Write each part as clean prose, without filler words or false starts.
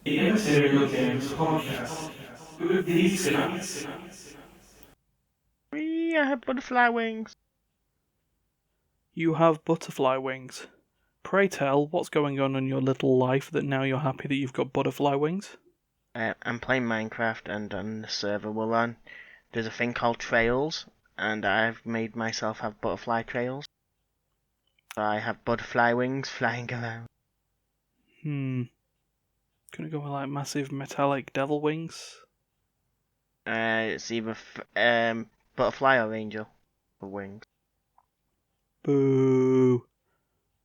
The Immaterial Games podcast with these guys. I have butterfly wings. You have butterfly wings. Pray tell, what's going on in your little life that now you're happy that you've got butterfly wings? I'm playing Minecraft, and on the server we're on, there's a thing called trails, and I've made myself have butterfly trails. So I have butterfly wings flying around. Gonna go with like massive metallic devil wings? It's either butterfly or angel for wings. Boo.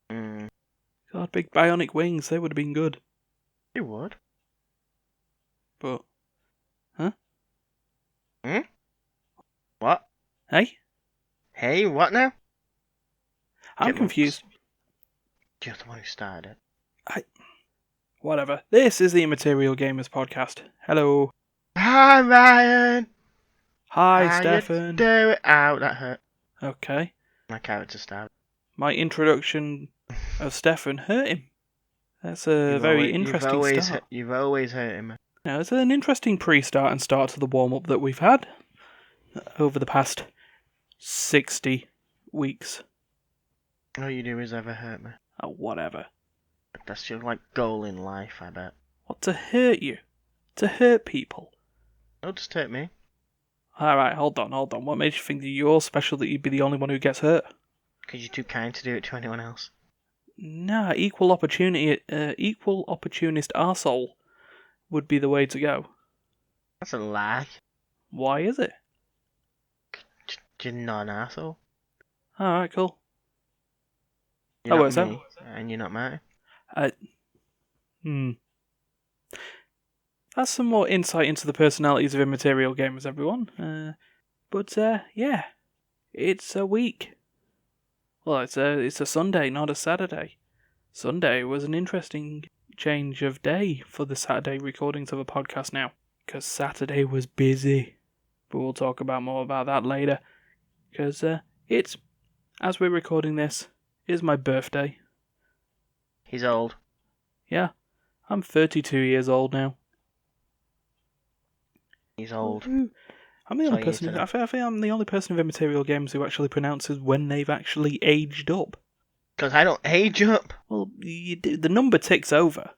Mm, God, big bionic wings, they would have been good. you would. But, huh? What? Hey? Hey, what now? I'm confused. You're the one who started it. Whatever. This is the Immaterial Gamers podcast. Hello. Hi, Ryan! Hi, How Stefan. you doing? Ow, that hurt. Okay. My character started. My introduction of Stefan hurt him. That's a very interesting start. You've always hurt him. Now, it's an interesting pre-start and start to the warm-up that we've had over the past 60 weeks. All you do is ever hurt me. Oh, whatever. That's your goal in life, I bet. What, to hurt you? To hurt people? Oh, just hurt me. Alright, hold on. What made you think that you're special, that you'd be the only one who gets hurt? Because you're too kind to do it to anyone else. Nah, equal opportunist arsehole would be the way to go. That's a lie. Why is it? You're not an asshole. Alright, cool. You're Oh, not what's that? me, and you're not Marty. That's some more insight into the personalities of Immaterial Gamers, everyone. But yeah, it's a week. Well, it's a Sunday, not a Saturday. Sunday was an interesting change of day for the Saturday recordings of a podcast now, because Saturday was busy. But we'll talk about more about that later, because it's, as we're recording this, is my birthday. He's old. Yeah, I'm 32 years old now. He's old. I'm the only person. I think I'm the only person of Immaterial Games who actually pronounces when they've actually aged up. Because I don't age up. Well, you do, the number ticks over.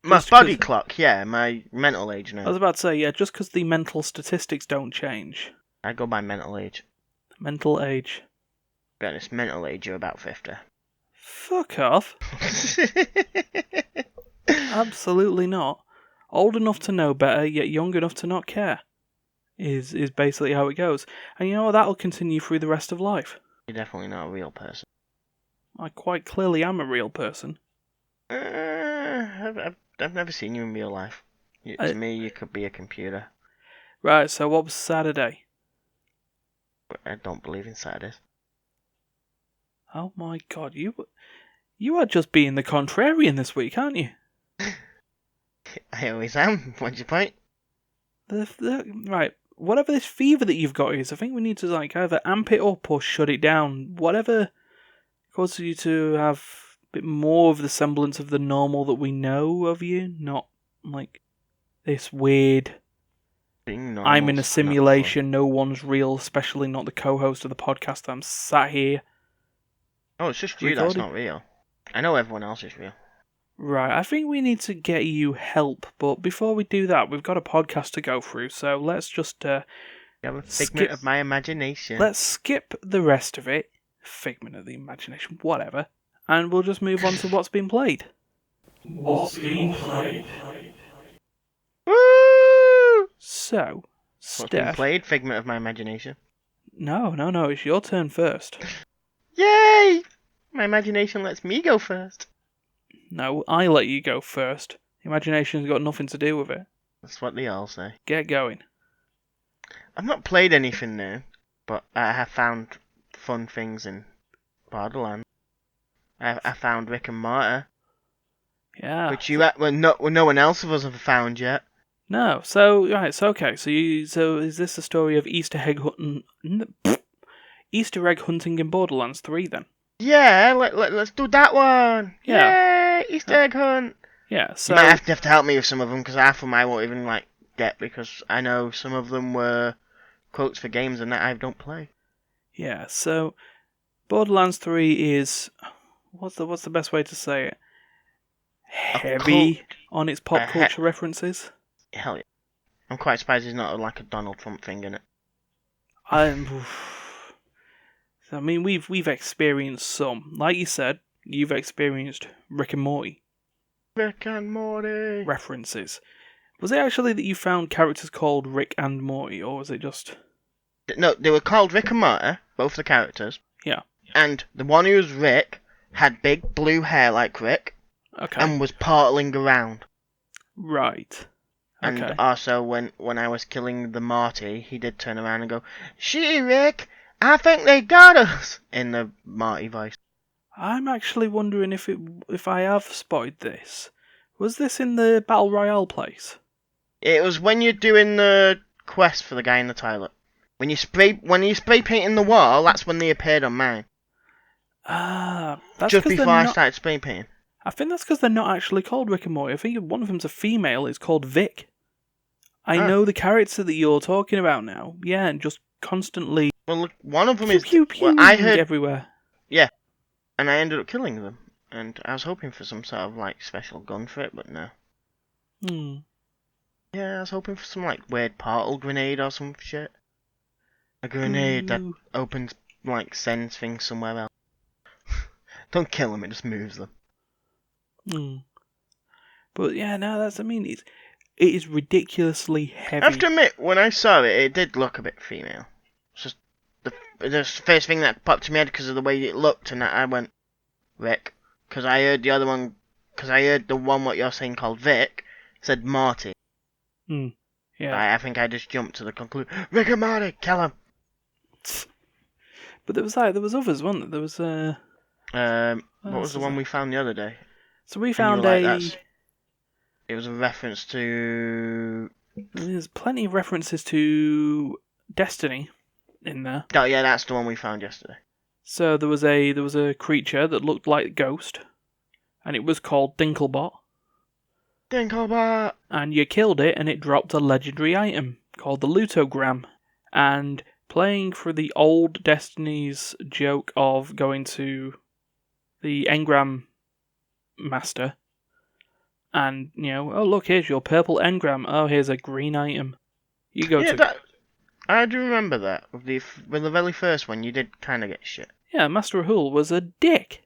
My body clock, yeah. My mental age now. I was about to say, yeah, just because the mental statistics don't change. I go by mental age. Mental age. To be honest, mental age, you're about 50. Fuck off. Absolutely not. Old enough to know better, yet young enough to not care. Is basically how it goes. And you know what, that'll continue through the rest of life. You're definitely not a real person. I quite clearly am a real person. I've never seen you in real life. To me, you could be a computer. Right, so what was Saturday? I don't believe in Saturdays. Oh my god, you are just being the contrarian this week, aren't you? I always am. What's your point? Right, whatever this fever that you've got is, I think we need to either amp it up or shut it down. Whatever causes you to have a bit more of the semblance of the normal that we know of you, not like this weird. I'm in a simulation, no one's real, especially not the co-host of the podcast. I'm sat here. Oh, it's just you that's not real. I know everyone else is real. Right, I think we need to get you help, but before we do that, we've got a podcast to go through, so let's just you have a figment of my imagination. Let's skip the rest of it. Figment of the imagination, whatever. And we'll just move on to what's been played. What's being played? Woo! So, What's been Steph... played? Figment of my imagination. No, it's your turn first. Yay! My imagination lets me go first. No, I let you go first. Imagination's got nothing to do with it. That's what they all say. Get going. I've not played anything new, but I have found fun things in Borderlands. I found Rick and Morty. Yeah. Which no one else of us have found yet. No, so right, so okay, so is this the story of Easter egg hunting in Borderlands 3 then? Yeah, let's do that one. Yeah. Yay, Easter egg hunt. Yeah, You so might have to help me with some of them, because half of them I won't even get, because I know some of them were quotes for games and that I don't play. yeah, so Borderlands 3 is what's the best way to say it? Heavy on its pop culture references. Hell yeah. I'm quite surprised there's not like a Donald Trump thing in it. I mean, we've experienced some. Like you said, you've experienced Rick and Morty Rick and Morty. references. Was it actually that you found characters called Rick and Morty, or was it just... No, they were called Rick and Morty, both the characters. Yeah. And the one who was Rick had big blue hair like Rick, Okay. and was portaling around. Right. Okay. And also, when I was killing the Marty, he did turn around and go, "Shitty Rick, I think they got us," in the Marty voice. I'm actually wondering if I have spotted this. Was this in the Battle Royale place? It was when you're doing the quest for the guy in the toilet. When you spray painting the wall, that's when they appeared on mine. Ah, that's Just 'cause before they're I not... started spray painting. I think that's because they're not actually called Rick and Morty. I think one of them's a female. It's called Vic. I know the character that you're talking about now. Yeah, and just constantly Well, look, one of them pew, is. pew, pew, Well, I heard, everywhere. and I ended up killing them. And I was hoping for some sort of like special gun for it, but no. Hmm. Yeah, I was hoping for some like weird portal grenade or some shit. A grenade that opens, like, sends things somewhere else. Don't kill them, it just moves them. Hmm. But yeah, no, that's... I mean, it is ridiculously heavy. I have to admit, when I saw it, it did look a bit female. It's just the first thing that popped to my head because of the way it looked, and I went, Rick. Because I heard the other one, because I heard the one what you're saying called Vic, said Marty. Hmm. Yeah. I think I just jumped to the conclusion, Rick and Marty, kill him! But there was others, wasn't there? There was What was the one we found the other day? So we And you found were like, it was a reference to... There's plenty of references to Destiny in there. Oh yeah, that's the one we found yesterday. So there was a creature that looked like Ghost, and it was called Dinklebot. Dinklebot! And you killed it, and it dropped a legendary item called the Lutogram. And playing for the old Destiny's joke of going to the Engram Master, and, oh look, here's your purple engram. Oh, here's a green item. You go to... I do remember that. With the very first one, you did kind of get shit. Yeah, Master Rahul was a dick.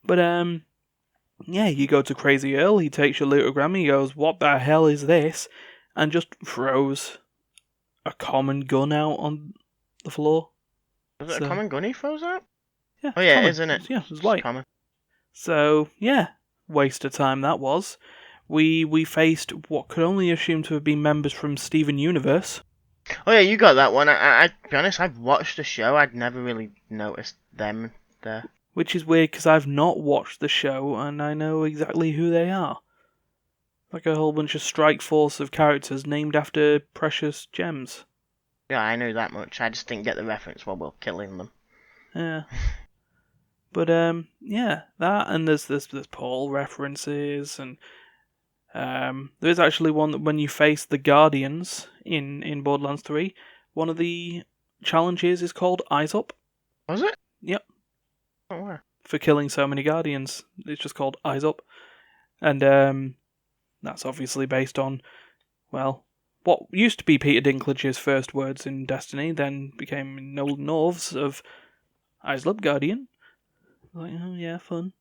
But, yeah, you go to Crazy Earl, he takes your Lutogram, he goes, what the hell is this? And just throws a common gun out on the floor. Was it a common gun he throws out? Yeah. Oh yeah, isn't it? Yeah, it was white. Common. So, yeah, waste of time that was. We faced what could only assume to have been members from Steven Universe. Oh yeah, you got that one. I to be honest, I've watched the show. I'd never really noticed them there. Which is weird because I've not watched the show and I know exactly who they are. Like a whole bunch of strike force of characters named after precious gems. Yeah, I knew that much. I just didn't get the reference while we were killing them. Yeah. But yeah, that, and there's Paul references, and there's actually one that when you face the Guardians in Borderlands 3, one of the challenges is called Eyes Up. Was it? Yep. Oh wow. For killing so many Guardians, it's just called Eyes Up, and that's obviously based on, well, what used to be Peter Dinklage's first words in Destiny, then became Nolan North's of Eyes Up, Guardian. Like, oh yeah, fun.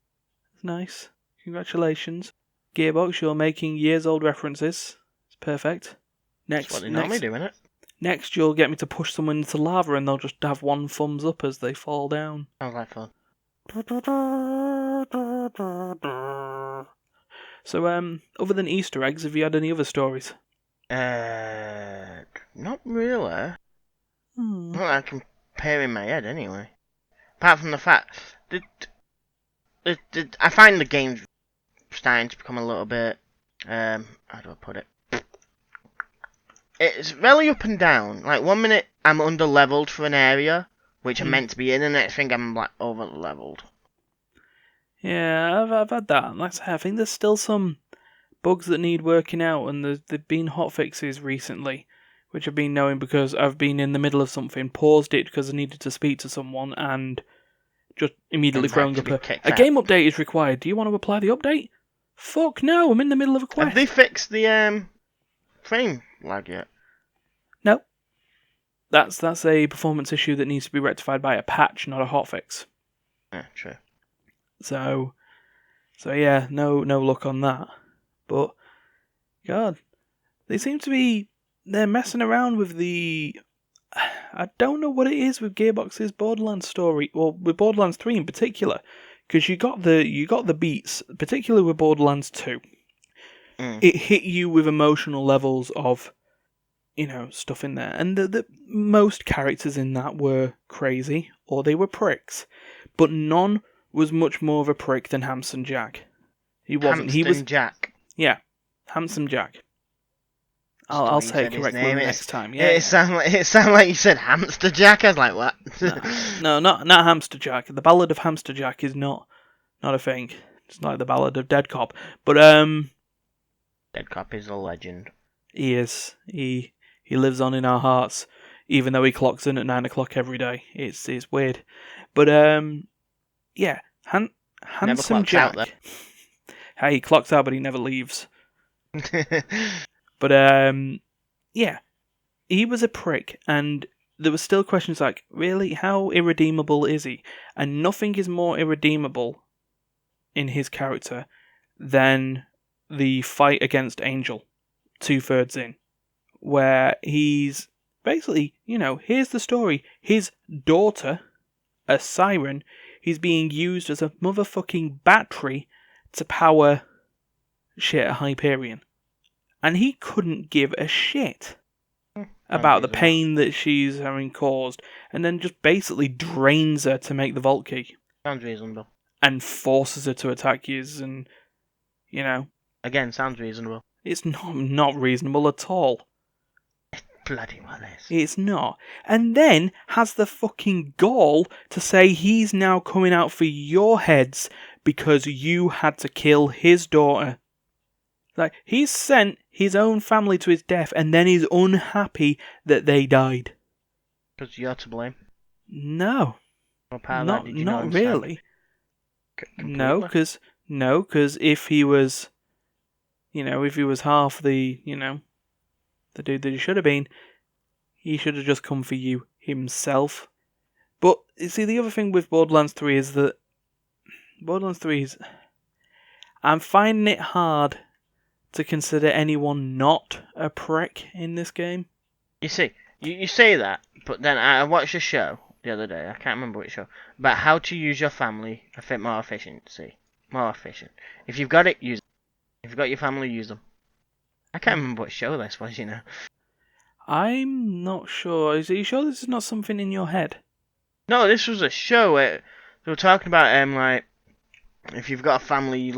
It's nice. Congratulations. Gearbox, you're making years-old references. It's perfect. That's what they normally do, innit? Next, you'll get me to push someone into lava and they'll just have one thumbs up as they fall down. Sounds like fun. So, other than Easter eggs, have you had any other stories? Not really. Hmm. Not that I can compare in my head, anyway. Apart from the fact that I find the game's starting to become a little bit, how do I put it? It's really up and down. Like, one minute I'm under-leveled for an area, which I'm meant to be in, and the next thing I'm, like, over-leveled. Yeah, I've had that. Like I say, I think there's still some bugs that need working out, and there've been hotfixes recently, which I've been knowing because I've been in the middle of something, paused it because I needed to speak to someone, and just immediately throwing up a game update is required. Do you want to apply the update? Fuck no, I'm in the middle of a quest. Have they fixed the frame lag yet? No. That's a performance issue that needs to be rectified by a patch, not a hotfix. Yeah, true. So yeah, no luck on that. But God, they seem to be they're messing around with the. I don't know what it is with Gearbox's Borderlands story, or with Borderlands 3 in particular, because you got the beats, particularly with Borderlands 2. It hit you with emotional levels of, stuff in there, and the most characters in that were crazy or they were pricks, but none was much more of a prick than Handsome Jack. He wasn't. He was Jack. Yeah, Handsome Jack. I'll say it correctly next time. Yeah. It sounded like you said Hamster Jack. I was like, what? No, not Hamster Jack. The Ballad of Hamster Jack is not a thing. It's like the Ballad of Dead Cop. But Dead Cop is a legend. He is. He lives on in our hearts, even though he clocks in at 9 o'clock every day. It's weird. But yeah, Handsome Jack. Hey, he clocks out, but he never leaves. But yeah, he was a prick, and there were still questions like, really, how irredeemable is he? And nothing is more irredeemable in his character than the fight against Angel, 2/3 in, where he's basically, here's the story. His daughter, a siren, he's being used as a motherfucking battery to power shit at Hyperion. And he couldn't give a shit about the pain that she's having caused, and then just basically drains her to make the vault key. Sounds reasonable. And forces her to attack you, and, Again, sounds reasonable. It's not reasonable at all. Bloody well is. It's not. And then has the fucking gall to say he's now coming out for your heads because you had to kill his daughter. Like, he's sent his own family to his death and then he's unhappy that they died. Because you're to blame? No. Not really. No, because if he was, if he was half the, the dude that he should have been, he should have just come for you himself. But, you see, the other thing with Borderlands 3 is that Borderlands 3 is... I'm finding it hard to consider anyone not a prick in this game. You see, you say that, but then I watched a show the other day, I can't remember which show, about how to use your family more efficient. If you've got it, use it. If you've got your family, use them. I can't remember what show this was, I'm not sure. Are you sure this is not something in your head? No, this was a show where they were talking about, like, if you've got a family,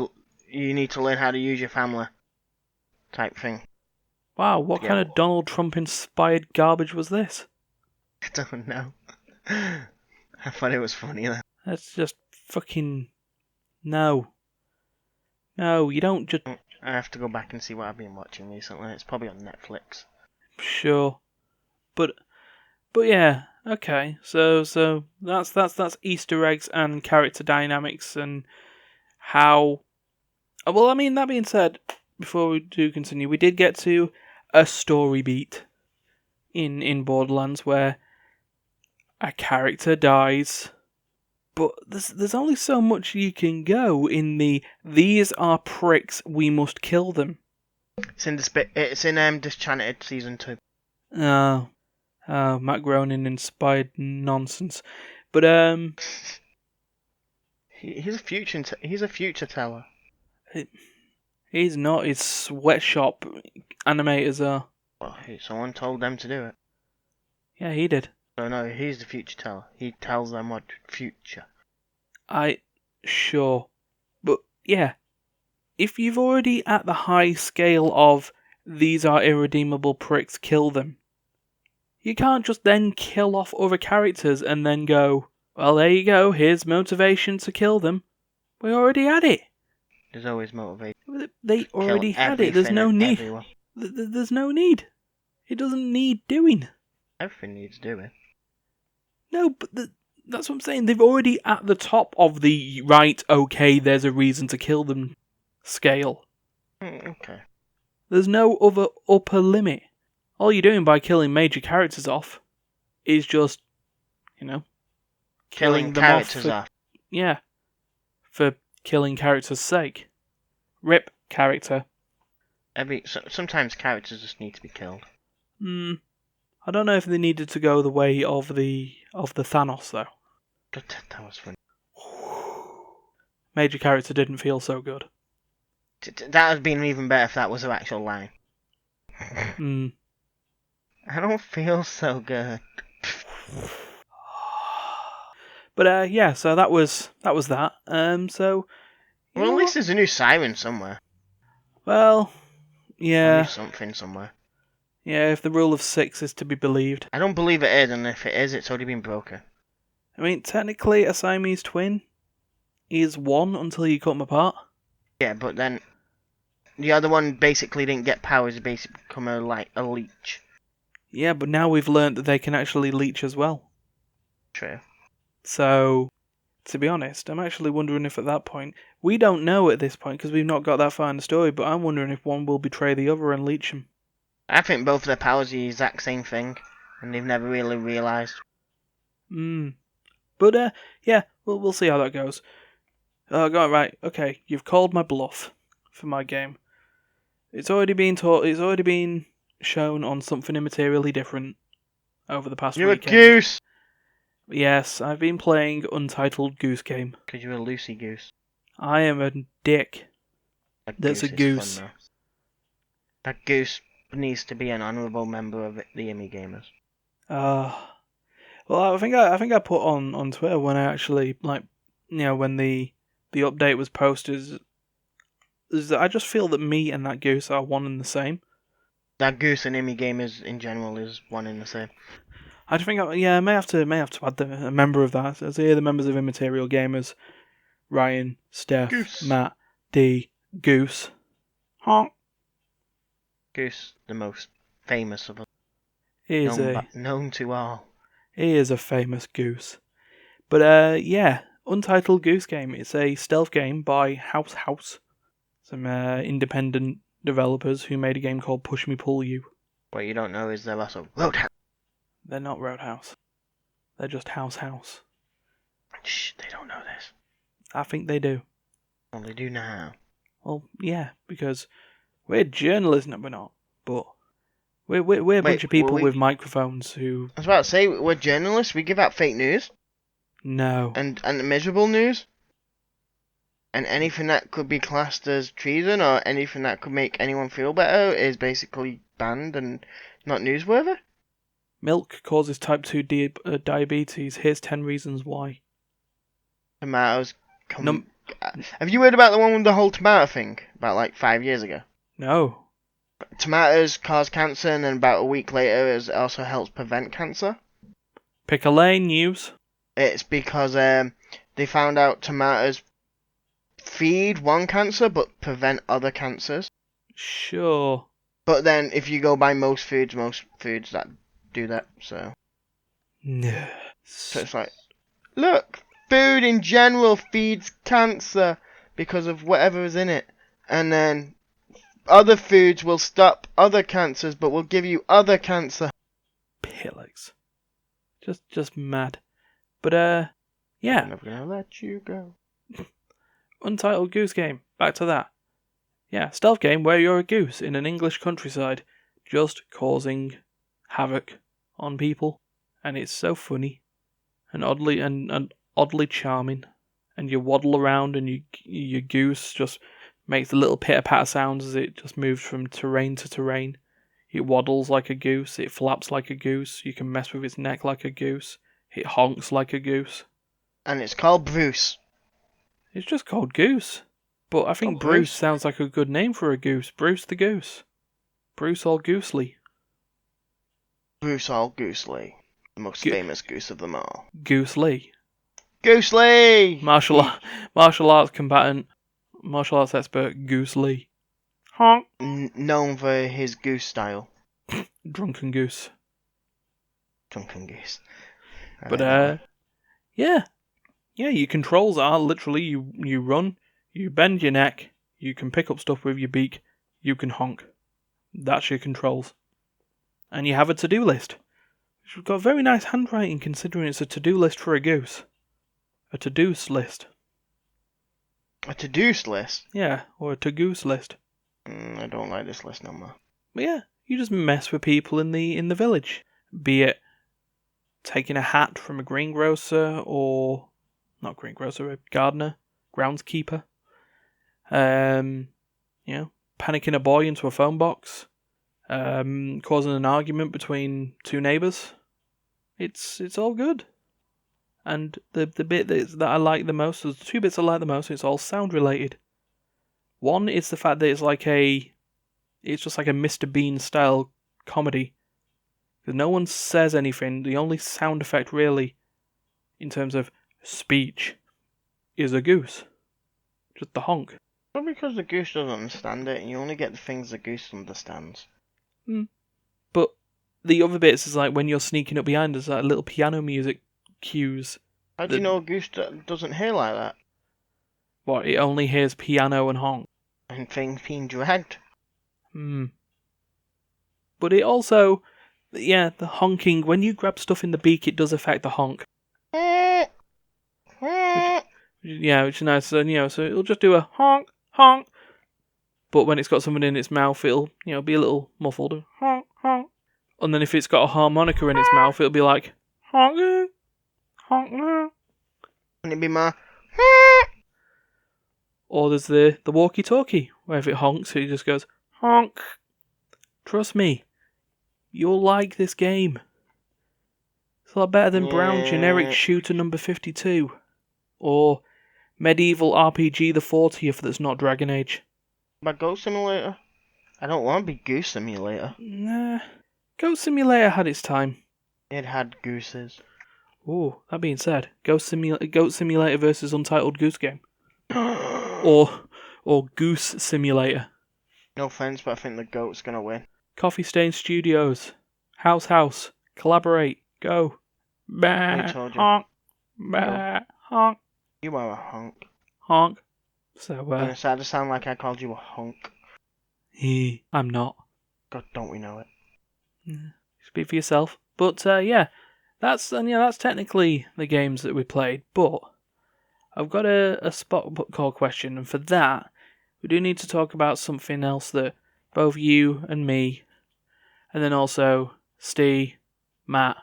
you need to learn how to use your family. Type thing. Wow, what kind of Donald Trump inspired garbage was this? I don't know. I thought it was funny though. That's just fucking... No, you don't just... I have to go back and see what I've been watching recently. It's probably on Netflix. Sure. But yeah, okay. So that's Easter eggs and character dynamics and how... Well, I mean, that being said, before we do continue, we did get to a story beat in Borderlands where a character dies, but there's only so much you can go in the "these are pricks, we must kill them." It's in Disenchanted Season 2. Oh, Matt Groening inspired nonsense, but he's a future teller. He's not. His sweatshop animators are. Well, someone told them to do it. Yeah, he did. So no, he's the future teller. He tells them what future. Sure. But, yeah. If you've already at the high scale of these are irredeemable pricks, kill them. You can't just then kill off other characters and then go, well, there you go, here's motivation to kill them. We already had it. There's always motivation. They already had it. There's no need. There's no need. It doesn't need doing. Everything needs doing. No, but that's what I'm saying. They've already at the top of the right, okay, there's a reason to kill them scale. Okay. There's no other upper limit. All you're doing by killing major characters off is just, Killing them characters off. Yeah. For killing characters' sake. Rip character. Sometimes characters just need to be killed. I don't know if they needed to go the way of the Thanos though. That was funny. Major character didn't feel so good. That would have been even better if that was her actual line. I don't feel so good. But yeah, so that was that. So. Well, at least there's a new siren somewhere. Well, yeah. Or new something somewhere. Yeah, if the rule of 6 is to be believed. I don't believe it is, and if it is, it's already been broken. I mean, technically, a Siamese twin is one until you cut them apart. Yeah, but then the other one basically didn't get powers; it basically become a leech. Yeah, but now we've learned that they can actually leech as well. True. So, to be honest, I'm actually wondering if at that point we don't know at this point because we've not got that far in the story. But I'm wondering if one will betray the other and leech him. I think both of their powers are the exact same thing, and they've never really realised. But yeah, we'll see how that goes. Right, okay, you've called my bluff for my game. It's already been It's already been shown on something immaterially different over the past weekend. You're a goose. Yes, I've been playing Untitled Goose Game. Because you're a loosey goose. I am a dick. That's a goose. Fun, that goose needs to be an honourable member of the Immy Gamers. Well, I think I put on Twitter when I actually when the update was posted is that I just feel that me and that goose are one and the same. That goose and Immy Gamers in general is one and the same. I think I may have to add a member of that. So here the members of Immaterial Gamers: Ryan, Steph, Goose. Matt, D, Goose, Honk. Goose, the most famous of us. He is known to all. He is a famous goose. But yeah, Untitled Goose Game. It's a stealth game by House. Some independent developers who made a game called Push Me Pull You. What you don't know is they're also Roadhouse. They're not Roadhouse. They're just House. Shh, they don't know this. I think they do. Well, they do now. Well, yeah, because we're journalists. No, we're not. But we're a bunch of people with microphones who... I was about to say, we're journalists. We give out fake news. No. And miserable news. And anything that could be classed as treason or anything that could make anyone feel better is basically banned and not newsworthy. Milk causes type 2 diabetes. Here's 10 reasons why. Tomatoes Have you heard about the one with the whole tomato thing? About 5 years ago? No. Tomatoes cause cancer, and then about a week later it also helps prevent cancer. Pick a lane, news. It's because they found out tomatoes feed one cancer but prevent other cancers. Sure. But then if you go by most foods that do that, so... No. So it's look, food in general feeds cancer because of whatever is in it. And then other foods will stop other cancers but will give you other cancer. Pillocks. Just mad. But yeah. I'm never gonna let you go. Untitled Goose Game. Back to that. Yeah, stealth game where you're a goose in an English countryside, just causing havoc on people, and it's so funny, and oddly charming, and you waddle around, and your goose just makes the little pitter-patter sounds as it just moves from terrain to terrain. It waddles like a goose, it flaps like a goose, you can mess with its neck like a goose, it honks like a goose. And it's called Bruce. It's just called Goose. But I think Bruce sounds like a good name for a goose. Bruce the Goose. Bruce All Goosely. Bruce All Goosely. The most famous goose of them all. Goosely. Goosely! Martial arts combatant. martial arts expert Goose Lee. Honk. Known for his goose style. Drunken Goose. Drunken Goose. But yeah, your controls are literally you run, you bend your neck, you can pick up stuff with your beak, you can honk. That's your controls. And you have a to-do list. Which got very nice handwriting considering it's a to-do list for a goose. A to-do's list. A to-do's list? Yeah, or a to-goose list. I don't like this list no more. But yeah, you just mess with people in the village. Be it taking a hat from a greengrocer or... Not greengrocer, a gardener, groundskeeper. Panicking a boy into a phone box. Causing an argument between two neighbours. It's all good. And the bit that I like the most, there's two bits I like the most, it's all sound related. One is the fact that it's just like a Mr. Bean style comedy. Because no one says anything, the only sound effect really, in terms of speech, is a goose. Just the honk. Well, because the goose doesn't understand it, and you only get the things the goose understands. But the other bits is like when you're sneaking up behind us, like little piano music cues. How do you know a goose doesn't hear like that? What, it only hears piano and honk? And things being dragged? But it also, the honking, when you grab stuff in the beak, it does affect the honk. Which is nice. And, so it'll just do a honk, honk. But when it's got something in its mouth, it'll, be a little muffled. Honk, honk. And then if it's got a harmonica in its mouth, it'll be like, honk, honk. Wouldn't it be more? Or there's the walkie-talkie, where if it honks, it just goes, honk. Trust me, you'll like this game. It's a lot better than Brown Generic Shooter number 52. Or Medieval RPG the 40th that's not Dragon Age. But Goat Simulator? I don't want to be Goose Simulator. Nah. Goat Simulator had its time. It had gooses. Ooh, that being said, Goat Simulator versus Untitled Goose Game. or Goose Simulator. No offense, but I think the goat's gonna win. Coffee Stain Studios. House. Collaborate. Go. Bah, I told you. honk. Bah, honk. You are a honk. Honk. So, And it's sad to sound like I called you a honk. I'm not. God, don't we know it? Speak for yourself. But, that's technically the games that we played. But I've got a spot call question, and for that, we do need to talk about something else that both you and me, and then also Steve, Matt,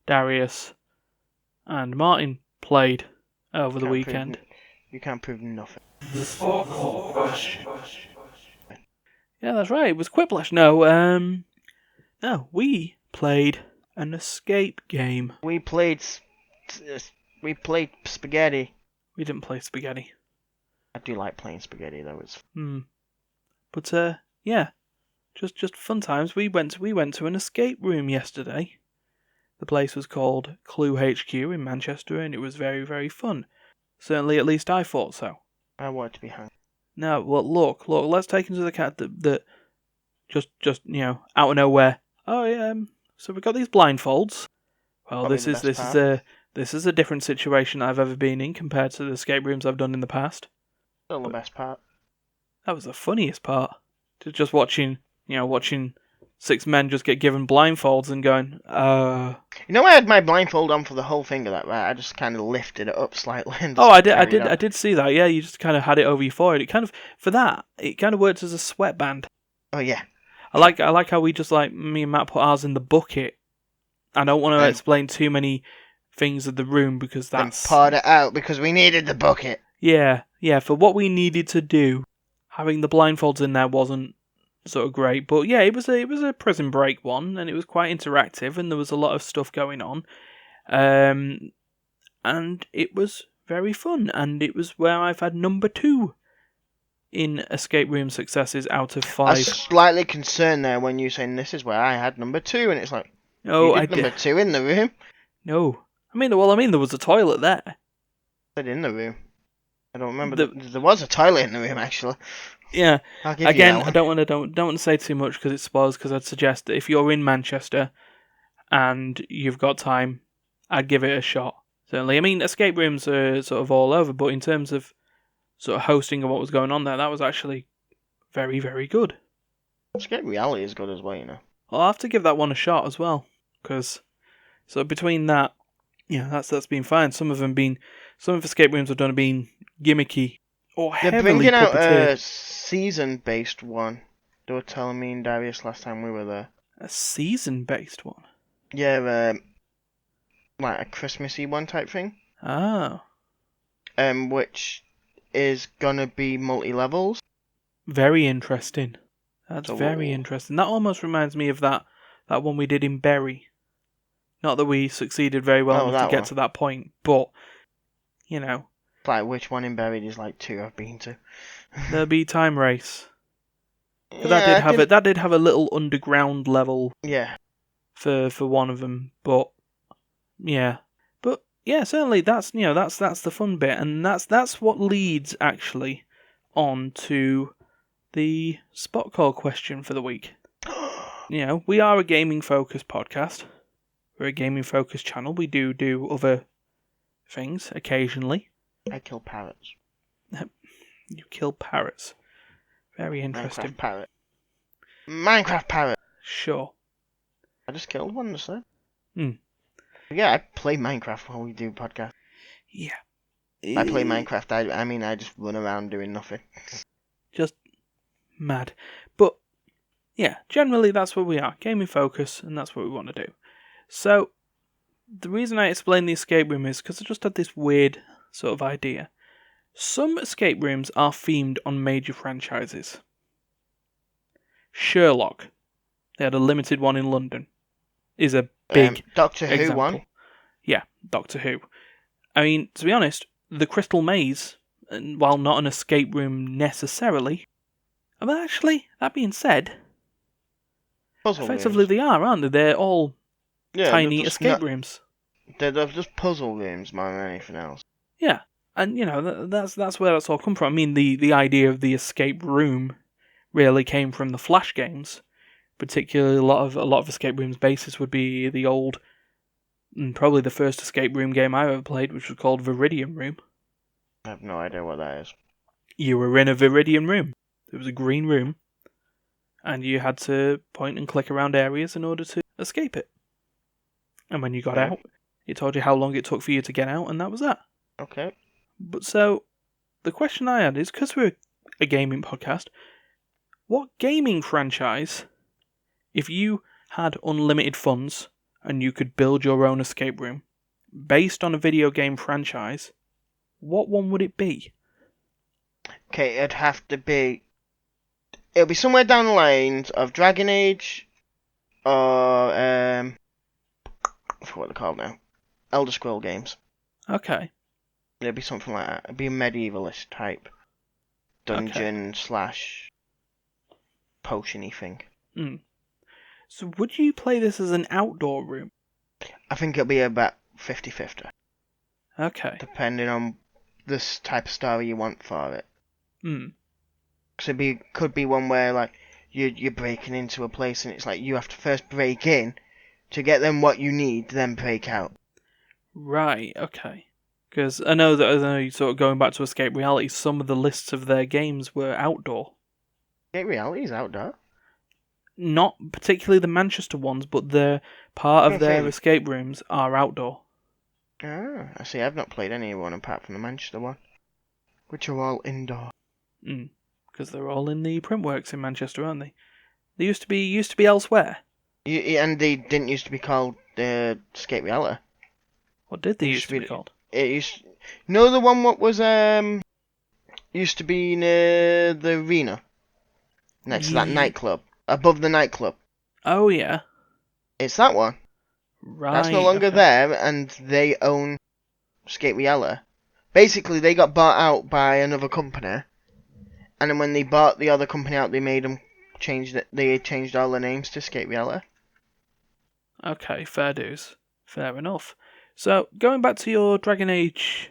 Darius, and Martin played over the weekend. You can't prove nothing. The spot call question. Yeah, that's right. It was Quiplash. No, we played an escape game. We played spaghetti. We didn't play spaghetti. I do like playing spaghetti though. It's But just fun times. We went to an escape room yesterday. The place was called Clue HQ in Manchester, and it was very, very fun. Certainly, at least I thought so. I want to be hung. Now, well, look. Let's take into account that just out of nowhere. Oh yeah. So we got these blindfolds. Well, Probably this is a different situation I've ever been in compared to the escape rooms I've done in the past. Still the best part. That was the funniest part. Just watching six men just get given blindfolds and going, I had my blindfold on for the whole thing of that, right? I just kind of lifted it up slightly. And I did see that. Yeah, you just kind of had it over your forehead. It kind of worked as a sweatband. Oh yeah. I like how we just me and Matt put ours in the bucket. I don't want to explain too many things of the room because that's... And poured it out because we needed the bucket. Yeah, for what we needed to do, having the blindfolds in there wasn't sort of great. But yeah, it was a prison break one, and it was quite interactive, and there was a lot of stuff going on. And it was very fun, and it was where I've had number 2 in escape room successes out of 5. I was slightly concerned there when you saying this is where I had number 2, and it's like, oh, you did number 2 in the room. No, I mean there was a toilet there. But in the room. I don't remember. There was a toilet in the room, actually. Yeah. I'll give Again, you that I one. don't want to say too much because it spoils. Because I'd suggest that if you're in Manchester and you've got time, I'd give it a shot. Certainly, I mean, escape rooms are sort of all over, but in terms of sort of hosting and what was going on there, that was actually very, very good. Escape Reality is good as well, you know. I'll have to give that one a shot as well, because so between that, yeah, that's been fine. Some of escape rooms I've done have been gimmicky or They're heavily bringing out puppeteered. a season-based one. They were telling me and Darius last time we were there. A season-based one. Yeah, like a Christmassy one type thing. Oh, Which is gonna be multi-levels. very interesting. That's So very interesting. That almost reminds me of that one we did in Bury. Not that we succeeded very well enough to get to that point, but you know, like which one in Buried is like 2 I've been to. there'll be time race. But Yeah, that did have a little underground level Yeah. for one of them, but yeah. But yeah, certainly that's that's the fun bit, and that's what leads actually on to the spot call question for the week. You know, we are a gaming focused podcast. We're a gaming focused channel. We do other things occasionally. I kill parrots. You kill parrots. Very interesting. Minecraft parrot. Sure. I just killed one, so. Hmm. Yeah, I play Minecraft while we do podcast. Yeah. I play Minecraft. I mean, I just run around doing nothing. Just mad. But yeah, generally that's what we are. Gaming focus, and that's what we want to do. So the reason I explain the escape room is because I just had this weird sort of idea. Some escape rooms are themed on major franchises. Sherlock, they had a limited one in London, is a big Doctor example. Who one? Yeah, Doctor Who. I mean, to be honest, the Crystal Maze, while not an escape room necessarily, but actually, that being said, Puzzle effectively rooms. they are, aren't they? They're all tiny escape rooms. They're just puzzle rooms more than anything else. Yeah, and you know that's where that's all come from. I mean, the idea of the escape room really came from the Flash games. Particularly, a lot of escape rooms' basis would be the old, and probably the first escape room game I ever played, which was called Viridian Room. I have no idea what that is. You were in a Viridian room. It was a green room, and you had to point and click around areas in order to escape it. And when you got out, it told you how long it took for you to get out, and that was that. Okay. But so, the question I had is, because we're a gaming podcast, what gaming franchise, if you had unlimited funds and you could build your own escape room based on a video game franchise, what one would it be? Okay, it'd have to be. It'll be somewhere down the lines of Dragon Age, or I forgot what they're called now. Elder Scroll games. Okay. It'll be something like that. It'd be a medievalist type dungeon / potion-y thing. So would you play this as an outdoor room? I think it'll be about 50-50. Okay. Depending on this type of story you want for it. Because could be one where like you're breaking into a place and it's like you have to first break in to get them what you need, then break out. Right. Okay. Because I know you sort of going back to Escape Reality, some of the lists of their games were outdoor. Escape Reality is outdoor. Not particularly the Manchester ones, but the part of their escape rooms are outdoor. Ah, I see. I've not played any one apart from the Manchester one, which are all indoor. Because they're all in the Printworks in Manchester, aren't they? They used to be elsewhere. And they didn't used to be called Escape Reality. What did they used to be called? It used. No, the one what was used to be near the arena, next to that nightclub, above the nightclub. Oh yeah. It's that one. Right. That's no longer there, and they own Escape Reality. Basically, they got bought out by another company, and then when they bought the other company out, they made them change it. They changed all the names to Escape Reality. Okay, fair dues. Fair enough. So, going back to your Dragon Age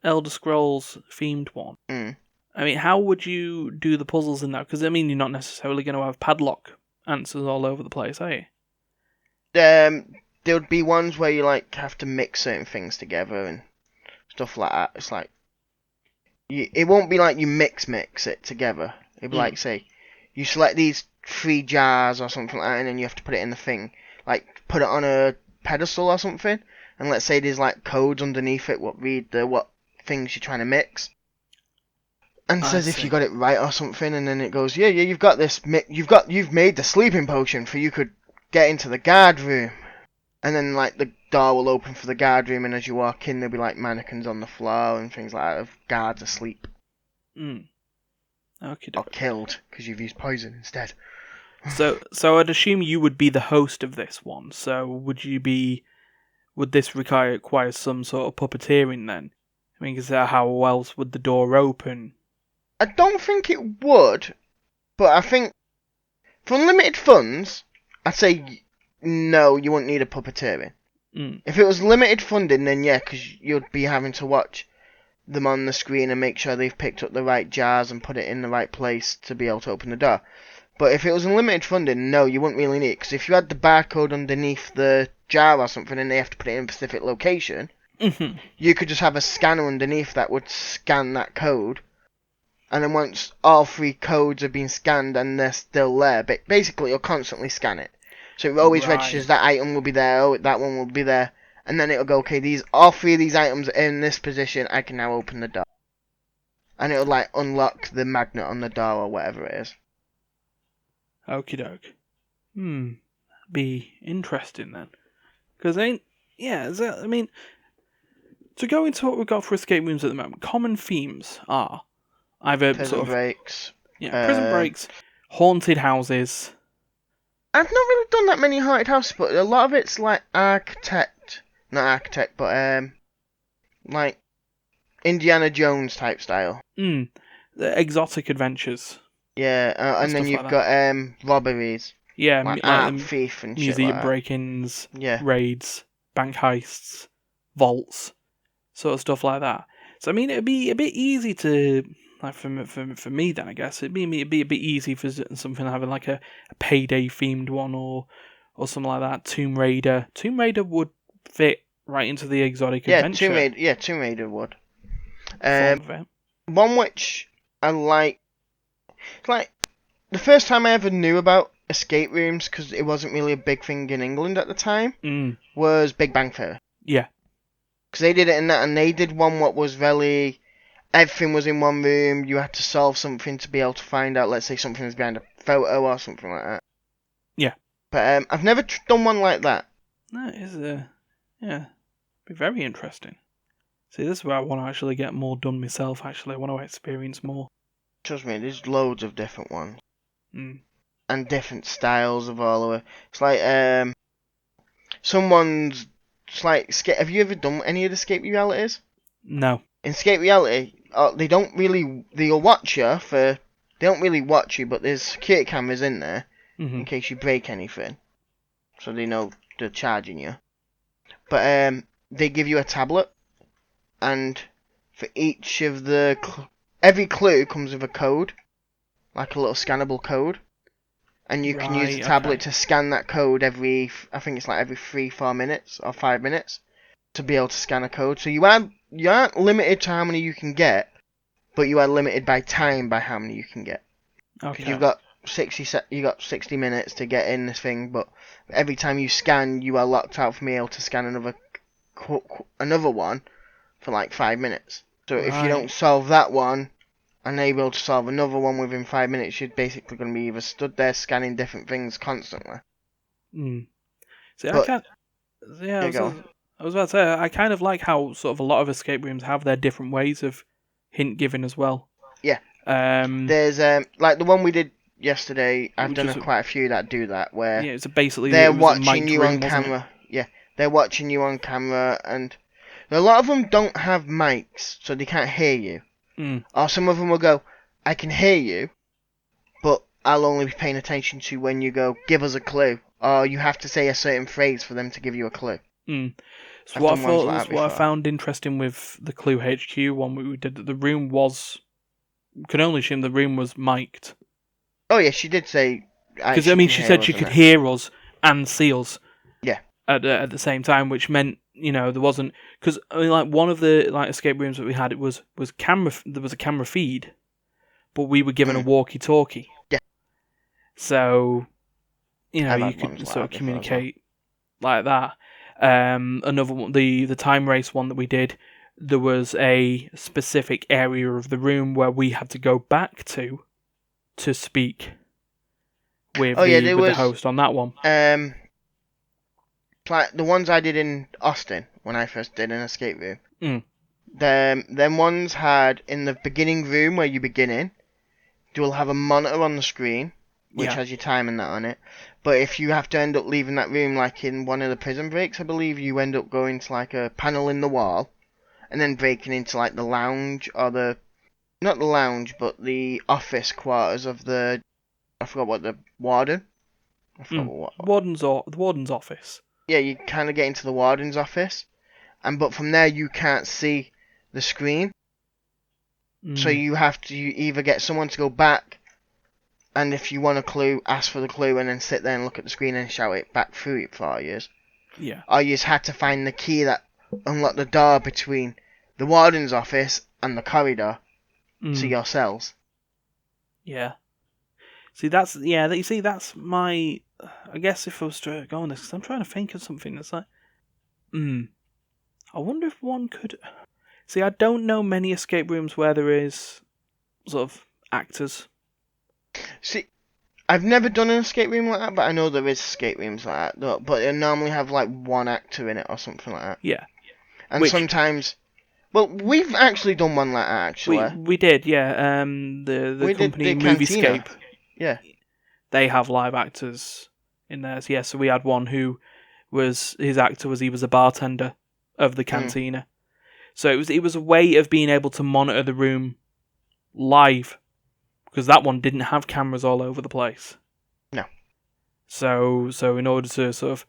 Elder Scrolls themed one. Mm. I mean, how would you do the puzzles in that? Because, I mean, you're not necessarily going to have padlock answers all over the place, are you? There would be ones where you like have to mix certain things together and stuff like that. It's like it won't be like you mix it together. It'd be like, say, you select these 3 jars or something like that, and then you have to put it in the thing. Like, put it on a pedestal or something, and let's say there's like codes underneath it what read what things you're trying to mix. And says if you got it right or something, and then it goes, yeah, you've got this, you've made the sleeping potion for you could get into the guard room. And then, like, the door will open for the guard room, and as you walk in, there'll be, like, mannequins on the floor and things like that of guards asleep. Okay. Or killed, because you've used poison instead. So I'd assume you would be the host of this one. So would this require some sort of puppeteering then? I mean, is that how else would the door open? I don't think it would, but I think for unlimited funds, I'd say no, you wouldn't need a puppeteering. If it was limited funding, then yeah, because you'd be having to watch them on the screen and make sure they've picked up the right jars and put it in the right place to be able to open the door. But if it was unlimited funding, no, you wouldn't really need it, because if you had the barcode underneath the jar or something and they have to put it in a specific location, you could just have a scanner underneath that would scan that code, and then once all 3 codes have been scanned and they're still there, basically you'll constantly scan it. So it always registers that item will be there, oh, that one will be there, and then it'll go, okay, all 3 of these items are in this position, I can now open the door. And it'll, like, unlock the magnet on the door or whatever it is. Okie doke. Be interesting then. Because, I mean, to go into what we've got for escape rooms at the moment, common themes are either prison breaks. Yeah, prison breaks, haunted houses. I've not really done that many haunted houses, but a lot of it's like like Indiana Jones type style. The exotic adventures. Yeah, and then you've got robberies. Yeah, like art thief and shit museum like break-ins, raids, bank heists, vaults, sort of stuff like that. So I mean, it'd be a bit easy to, like, for me then, I guess it'd be a bit easy for something having like a payday themed one or something like that. Tomb Raider would fit right into the exotic adventure. Tomb Raider would. One which I like. It's like the first time I ever knew about escape rooms, because it wasn't really a big thing in England at the time, was Big Bang Theory. Yeah. Because they did it in that, and they did one what was very... Everything was in one room, you had to solve something to be able to find out, let's say something was behind a photo or something like that. Yeah. But I've never done one like that. That is, be very interesting. See, this is where I want to actually get more done myself, actually. I want to experience more. Trust me, there's loads of different ones. And different styles of all of it. It's like, someone's... It's like, have you ever done any of the escape realities? No. In escape reality, they don't really... They'll watch you for... They don't really watch you, but there's security cameras in there in case you break anything. So they know they're charging you. But they give you a tablet, and for each of the... Every clue comes with a code, like a little scannable code. And you can use the tablet to scan that code every 3-4 minutes or 5 minutes to be able to scan a code. So you aren't limited to how many you can get, but you are limited by time by how many you can get. Because you've got 60 minutes to get in this thing, but every time you scan, you are locked out from being able to scan another one for like 5 minutes. So if you don't solve that one, unable to solve another one within 5 minutes, you're basically going to be either stood there scanning different things constantly. See, I was about to say, I kind of like how sort of a lot of escape rooms have their different ways of hint giving as well. Yeah. There's like the one we did yesterday. I've done quite a few that do that, where it's basically they're watching you on camera. Yeah, they're watching you on camera, and a lot of them don't have mics, so they can't hear you. Or some of them will go, I can hear you, but I'll only be paying attention to when you go, give us a clue. Or you have to say a certain phrase for them to give you a clue. So I've what I done ones thought like was that what I before. found interesting with the Clue HQ one we did, that the room was, can only assume the room was mic'd. Oh yeah, she did say. Because I mean, she said she could hear us and see us. Yeah. At the same time, which meant there wasn't, because I mean, like, one of the like escape rooms that we had, it was camera. There was a camera feed, but we were given a walkie-talkie. Yeah. So I've you had ones could like sort that of before as communicate like that. Another one, the time race one that we did, there was a specific area of the room where we had to go back to speak with the host on that one. Like the ones I did in Austin when I first did an escape room. Mm. Them ones had in the beginning room where you begin in, you will have a monitor on the screen which has your time and that on it. But if you have to end up leaving that room, like in one of the prison breaks, I believe you end up going to like a panel in the wall, and then breaking into like the lounge or not the lounge, but the office quarters of the, I forgot what, the warden. I forgot what. The warden's office. Yeah, you kind of get into the warden's office, but from there you can't see the screen. So you have to either get someone to go back, and if you want a clue, ask for the clue, and then sit there and look at the screen and shout it back through it for you. Yeah. Or you just had to find the key that unlocked the door between the warden's office and the corridor to your cells. Yeah. See, that's my. I guess if I was to go on this, because I'm trying to think of something that's like, I wonder if one could. See, I don't know many escape rooms where there is sort of actors. See, I've never done an escape room like that, but I know there is escape rooms like that. But they normally have like one actor in it or something like that. Yeah. And sometimes, well, we've actually done one like that actually. We did, yeah. The company Moviescape. Yeah. They have live actors in there. So, yeah, so we had one who was, his actor was, he was a bartender of the cantina. So it was a way of being able to monitor the room live, because that one didn't have cameras all over the place. No. So in order to sort of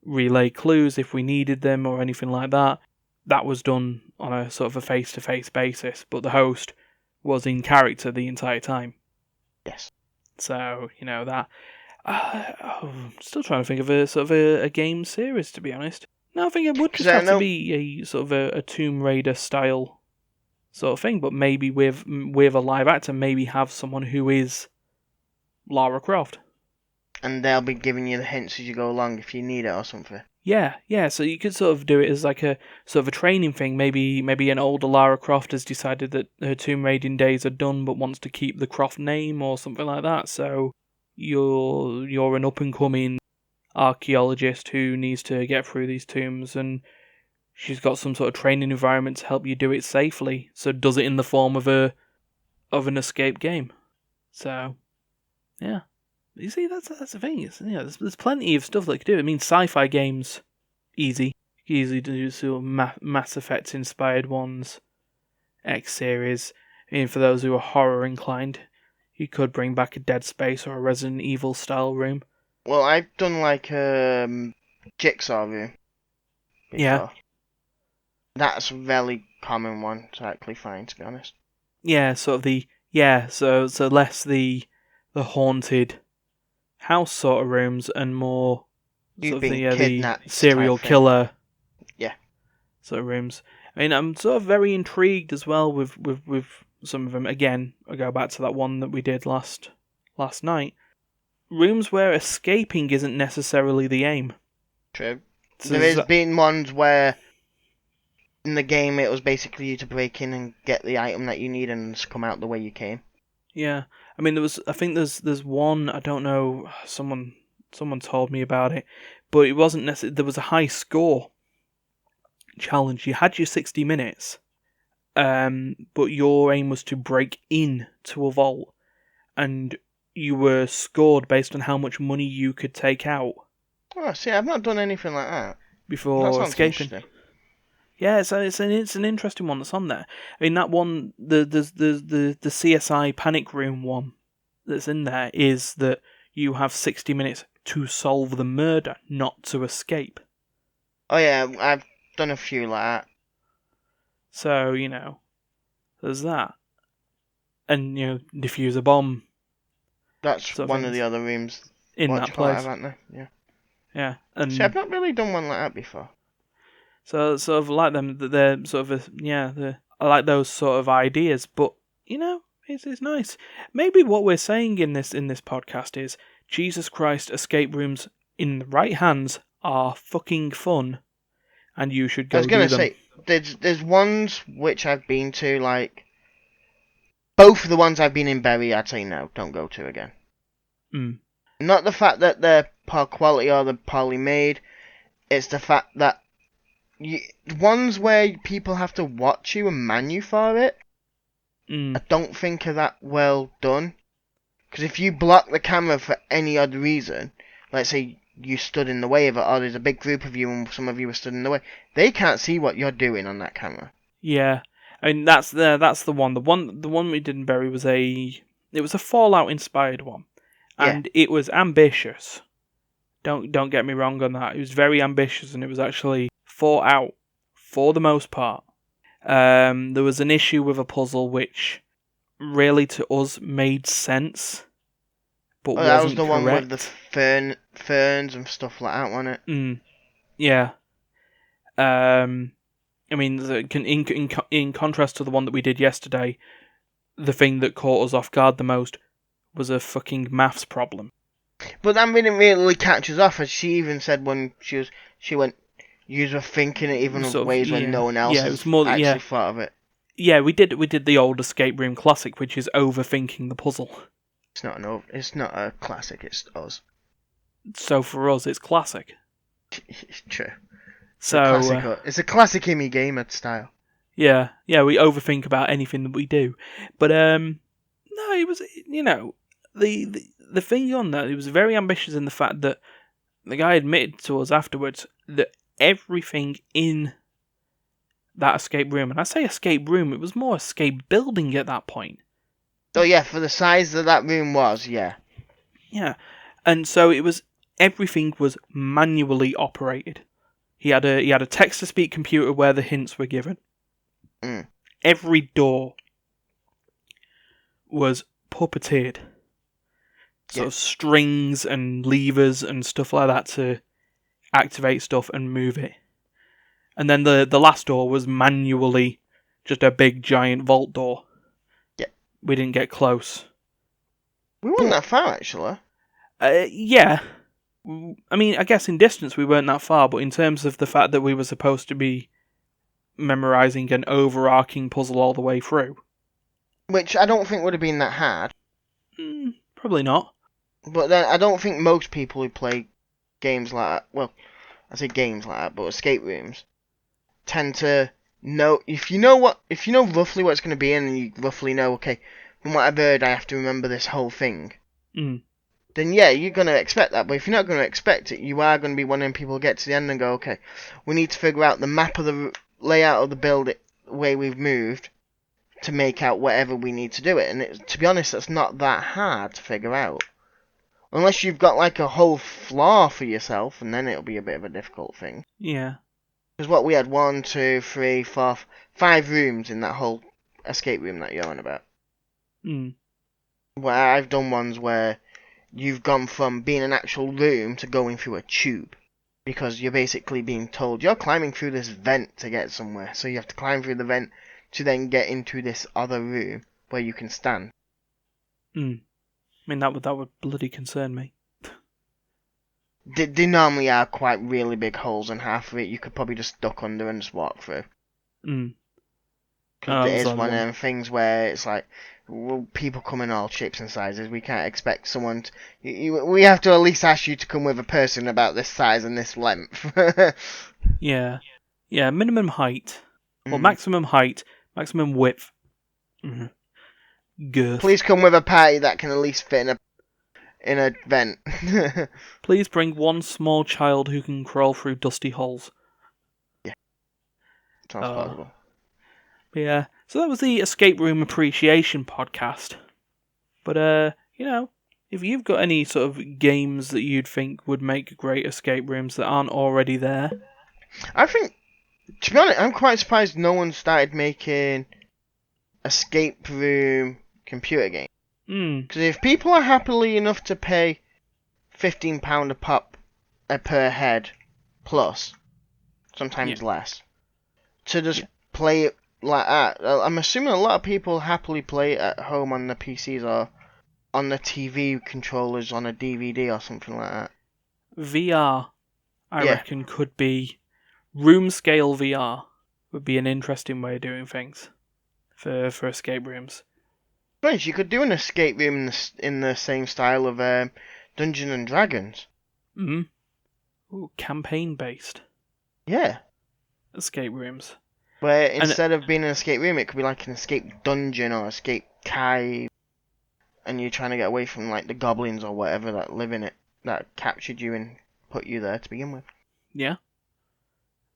relay clues if we needed them or anything like that, that was done on a sort of a face-to-face basis, but the host was in character the entire time. Yes. So, that. I'm still trying to think of a sort of a game series, to be honest. No, I think it would just have to be a sort of a Tomb Raider style sort of thing, but maybe with a live actor, maybe have someone who is Lara Croft. And they'll be giving you the hints as you go along if you need it or something. Yeah. So you could sort of do it as like a sort of a training thing. Maybe an older Lara Croft has decided that her Tomb Raiding days are done, but wants to keep the Croft name or something like that. So you're an up and coming archaeologist who needs to get through these tombs, and she's got some sort of training environment to help you do it safely. So does it in the form of an escape game. So yeah. You see, that's the thing. There's plenty of stuff that you could do. I mean, sci-fi games, easy. You can easily do sort of Mass Effect inspired ones, X series. I mean, for those who are horror inclined, you could bring back a Dead Space or a Resident Evil style room. Well, I've done like Jigsaw room before. Yeah. That's a very common one to actually find, to be honest. Yeah, so less the haunted house sort of rooms and more sort of the serial killer sort of rooms. I mean, I'm sort of very intrigued as well with some of them. Again, I go back to that one that we did last night. Rooms where escaping isn't necessarily the aim. True. So there has been ones where in the game it was basically you to break in and get the item that you need and just come out the way you came. Yeah, I mean, there's one, I don't know, someone told me about it, but it wasn't necessarily, there was a high score challenge. You had your 60 minutes, but your aim was to break in to a vault, and you were scored based on how much money you could take out. Oh, see, I've not done anything like that before escaping. Yeah, so it's an interesting one that's on there. I mean, that one, the CSI Panic Room one that's in there is that you have 60 minutes to solve the murder, not to escape. Oh yeah, I've done a few like that. So, there's that. And, defuse a bomb. That's sort of one of things the other rooms. in What that do you call it, place. haven't they? Yeah. Yeah. See, I've And not really done one like that before. so sort of like them, that they're sort of, I like those sort of ideas, but, it's nice. Maybe what we're saying in this podcast is, Jesus Christ, escape rooms in the right hands are fucking fun, and you should I was go gonna do them. say, there's ones which I've been to, like, both of the ones I've been in Bury, I'd say no, don't go to again. Mm. Not the fact that they're poor quality or they're poorly made, it's the fact that ones where people have to watch you and man you for it, I don't think are that well done. Because if you block the camera for any odd reason, let's say you stood in the way of it, or there's a big group of you and some of you are stood in the way, they can't see what you're doing on that camera. Yeah, I mean that's the one. The one we did in Bury was it was a Fallout inspired one, and it was ambitious. Don't get me wrong on that. It was very ambitious, and it was actually thought out for the most part. There was an issue with a puzzle which really to us made sense, but wasn't that was the correct. one with the ferns and stuff like that, wasn't it? Yeah. I mean, in contrast to the one that we did yesterday, the thing that caught us off guard the most was a fucking maths problem. But that didn't really catch us off, as she even said when she went, you were thinking it even of ways when no one else has actually thought of it. Yeah, we did the old escape room classic, which is overthinking the puzzle. It's not a classic, it's us. So for us, it's classic. It's true. So it's a classic Immy Gamer style. Yeah, we overthink about anything that we do. But no, it was the thing on that, it was very ambitious in the fact that the guy admitted to us afterwards that everything in that escape room, and I say escape room, it was more escape building at that point. Oh yeah, for the size that room was, yeah. Yeah, and so everything was manually operated. He had a text-to-speech computer where the hints were given. Every door was puppeteered. Sort of strings and levers and stuff like that to activate stuff and move it. And then the last door was manually just a big giant vault door. Yeah. We didn't get close. We weren't that far, actually. Yeah. I mean, I guess in distance we weren't that far, but in terms of the fact that we were supposed to be memorising an overarching puzzle all the way through. Which I don't think would have been that hard. Probably not. But then I don't think most people who play games like that, well, I say games like that, but escape rooms, tend to know, if you know roughly what it's going to be and you roughly know, okay, from what I've heard I have to remember this whole thing, then yeah, you're going to expect that. But if you're not going to expect it, you are going to be one of them people who get to the end and go, okay, we need to figure out the map of the layout of the build, the way we've moved, to make out whatever we need to do it. And to be honest, that's not that hard to figure out. Unless you've got like a whole floor for yourself, and then it'll be a bit of a difficult thing. Yeah. Because what we had 1, 2, 3, 4, 5 rooms in that whole escape room that you're on about. Where I've done ones where you've gone from being an actual room to going through a tube. Because you're basically being told you're climbing through this vent to get somewhere. So you have to climb through the vent to then get into this other room where you can stand. I mean, that would bloody concern me. They normally are quite really big holes, and half of it you could probably just duck under and just walk through. Because it is one of them things where it's like, well, people come in all shapes and sizes. We can't expect someone to... we have to at least ask you to come with a person about this size and this length. Yeah, minimum height. Well, maximum height, maximum width. Girth. Please come with a party that can at least fit in a vent. Please bring one small child who can crawl through dusty holes. Yeah. Sounds possible. Yeah. So that was the Escape Room Appreciation podcast. But, if you've got any sort of games that you'd think would make great escape rooms that aren't already there. I think To be honest, I'm quite surprised no one started making escape room computer games. Because if people are happily enough to pay £15 a pop per head plus, sometimes less, to just play it like that, I'm assuming a lot of people happily play it at home on the PCs or on the TV controllers on a DVD or something like that. VR, I reckon, could be room scale VR. Would be an interesting way of doing things for escape rooms. Right, you could do an escape room in the same style of Dungeons and Dragons. Ooh, campaign based. Yeah. Escape rooms. Where instead of being an escape room, it could be like an escape dungeon or escape cave, and you're trying to get away from like the goblins or whatever that live in it, that captured you and put you there to begin with. Yeah.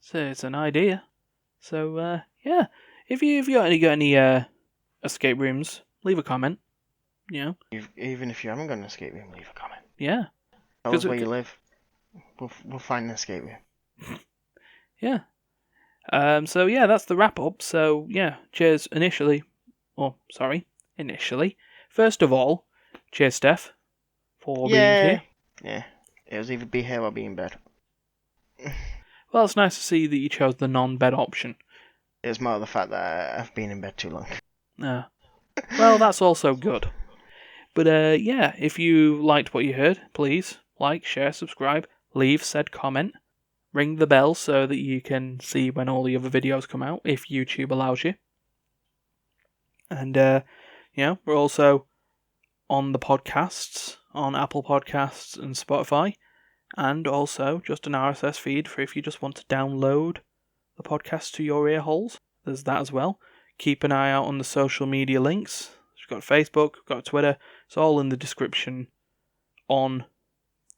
So it's an idea. So yeah, if you got any escape rooms, leave a comment. You know. Even if you haven't got an escape room, leave a comment. Yeah. Tell us where you live. We'll find an escape room. Yeah. So yeah, that's the wrap up. So yeah, cheers initially. First of all, cheers, Steph, for being here. Yeah. It was either be here or be in bed. Well, it's nice to see that you chose the non-bed option. It's more the fact that I've been in bed too long. Well, that's also good. But yeah, if you liked what you heard, please like, share, subscribe, leave said comment, ring the bell so that you can see when all the other videos come out, if YouTube allows you. And we're also on the podcasts, on Apple Podcasts and Spotify, and also just an RSS feed for if you just want to download the podcast to your ear holes. There's that as well. Keep an eye out on the social media links. We've got Facebook, we've got Twitter. It's all in the description on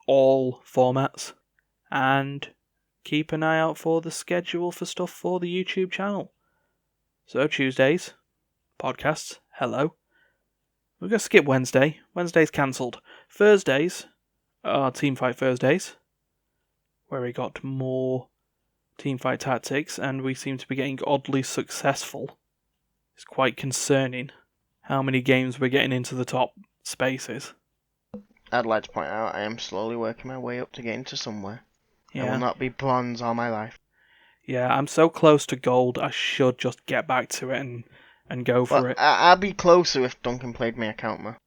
all formats. And keep an eye out for the schedule for stuff for the YouTube channel. So Tuesdays, podcasts, hello. We're going to skip Wednesday. Wednesday's cancelled. Thursdays are Teamfight Thursdays, where we got more teamfight tactics, and we seem to be getting oddly successful. It's quite concerning how many games we're getting into the top spaces. I'd like to point out I am slowly working my way up to get into somewhere. Yeah. I will not be bronze all my life. Yeah, I'm so close to gold, I should just get back to it and go for it. I'd be closer if Duncan played me account more.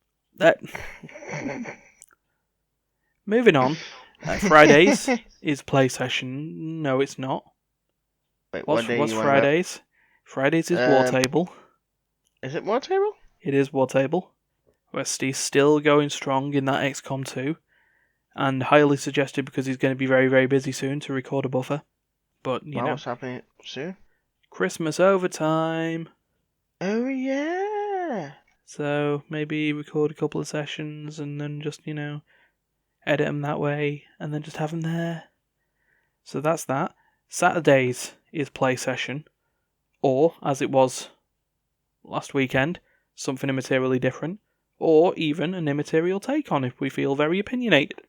Moving on. Fridays is play session. No, it's not. Wait, what's Fridays? Fridays is War Table. Is it War Table? It is War Table. Westy's still going strong in that XCOM 2. And highly suggested because he's going to be very, very busy soon to record a buffer. But, you know. What's happening soon? Christmas overtime. Oh, yeah. So, maybe record a couple of sessions and then just, edit them that way and then just have them there. So that's that. Saturdays is play session. Or, as it was last weekend, something immaterially different. Or even an immaterial take on if we feel very opinionated.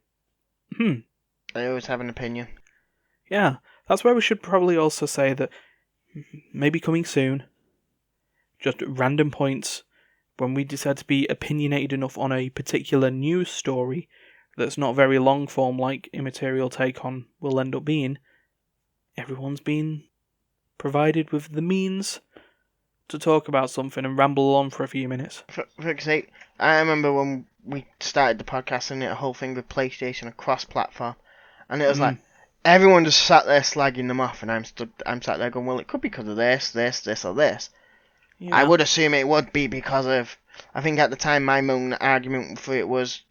I always have an opinion. Yeah, that's where we should probably also say that maybe coming soon, just random points when we decide to be opinionated enough on a particular news story that's not very long form like Immaterial Take On will end up being, everyone's been provided with the means to talk about something and ramble on for a few minutes. For example, I remember when we started the podcast and the whole thing with PlayStation across platform, and it was like everyone just sat there slagging them off, and I'm sat there going, well, it could be because of this, or this. Yeah. I would assume it would be because of, I think at the time my main argument for it was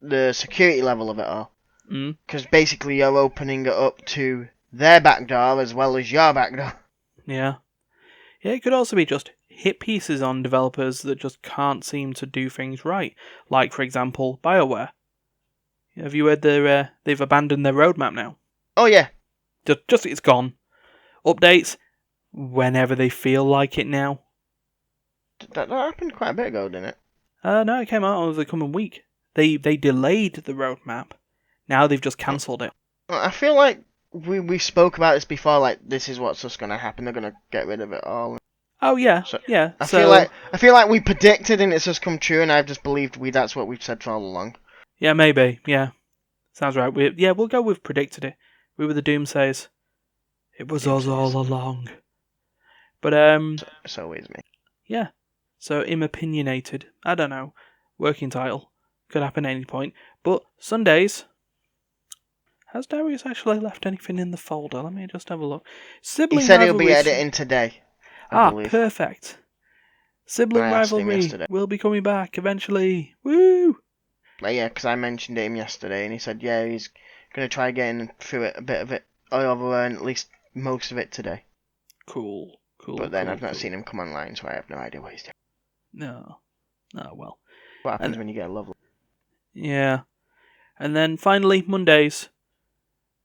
the security level of it all. Because basically you're opening it up to their backdoor as well as your backdoor. Yeah. Yeah, it could also be just hit pieces on developers that just can't seem to do things right. Like, for example, BioWare. Have you heard they've abandoned their roadmap now? Oh, yeah. Just it's gone. Updates whenever they feel like it now. That happened quite a bit ago, didn't it? No, it came out over the coming week. They delayed the roadmap. Now they've just cancelled it. I feel like we spoke about this before. Like, this is what's just gonna happen. They're gonna get rid of it all. Oh yeah, So, yeah. I feel like we predicted and it's just come true, and I've just believed that's what we've said for all along. Yeah, maybe. Yeah, sounds right. We'll go with predicted it. We were the doomsayers. It was us all along. But So is me. yeah. So Imopinionated. I don't know. Working title could happen at any point. But Sundays. Has Darius actually left anything in the folder? Let me just have a look. Sibling He said he'll be rivalries. editing today. I believe. Perfect. Sibling I asked him rivalry yesterday. will be coming back eventually. Woo! Like, yeah, because I mentioned it to him yesterday, and he said, yeah, he's gonna try getting through it, a bit of it, over and at least most of it today. Cool. But then I've not seen him come online, so I have no idea what he's doing. No. Oh, well. What happens when you get a level? Yeah. And then finally, Mondays.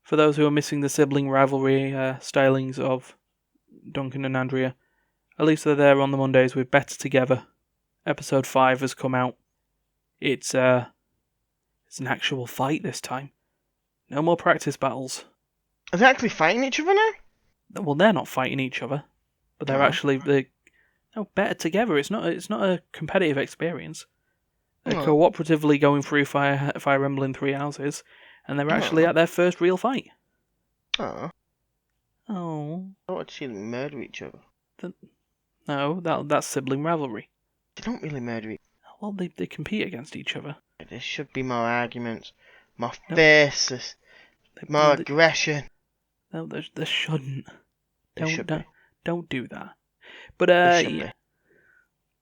For those who are missing the sibling rivalry stylings of Duncan and Andrea, at least they're there on the Mondays with Better Together. Episode 5 has come out. It's an actual fight this time. No more practice battles. Are they actually fighting each other now? Well, they're not fighting each other, but they're actually better together. It's not a competitive experience. They're cooperatively going through Fire Emblem Three Houses, and they're actually at their first real fight. Oh. Oh. I want to see them murder each other. No, that's sibling rivalry. They don't really murder each other. Well, they compete against each other. There should be more arguments, more fierceness, more aggression. No, there shouldn't. Don't do that. But There should be.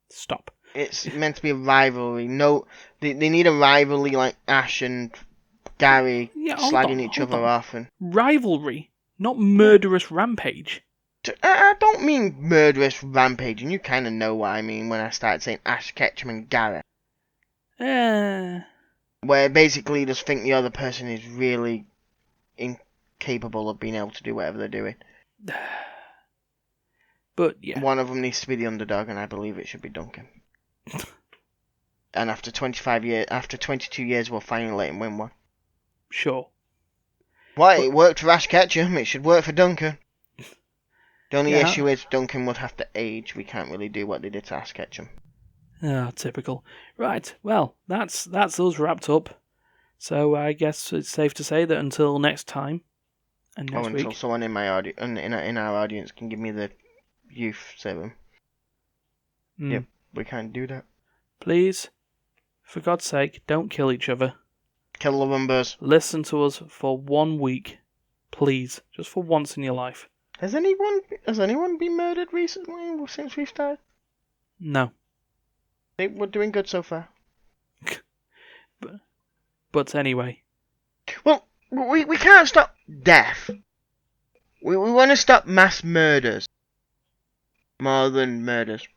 Stop. It's meant to be a rivalry. No, they need a rivalry like Ash and Gary slagging each other off. And rivalry, not murderous rampage. I don't mean murderous rampage, and you kind of know what I mean when I start saying Ash Ketchum and Gary. Where basically you just think the other person is really incapable of being able to do whatever they're doing. But yeah. One of them needs to be the underdog, and I believe it should be Duncan. And after 22 years, we'll finally let him win one. Sure. Why? It worked for Ash Ketchum, it should work for Duncan. The only issue is Duncan would have to age. We can't really do what they did to Ash Ketchum. Ah, typical. Right, well, that's us wrapped up. So I guess it's safe to say that until next time, and next week... until someone in my in our audience can give me the youth serum. Yep, we can't do that. Please, for God's sake, don't kill each other. Kill the Lumbers. Listen to us for 1 week. Please, just for once in your life. Has anyone been murdered recently since we've started? No. We're doing good so far. But anyway. Well, we can't stop death. We want to stop mass murders. More than murders.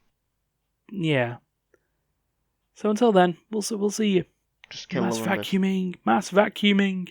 Yeah. So until then, we'll see you. Just kill mass the vacuuming. Mass vacuuming.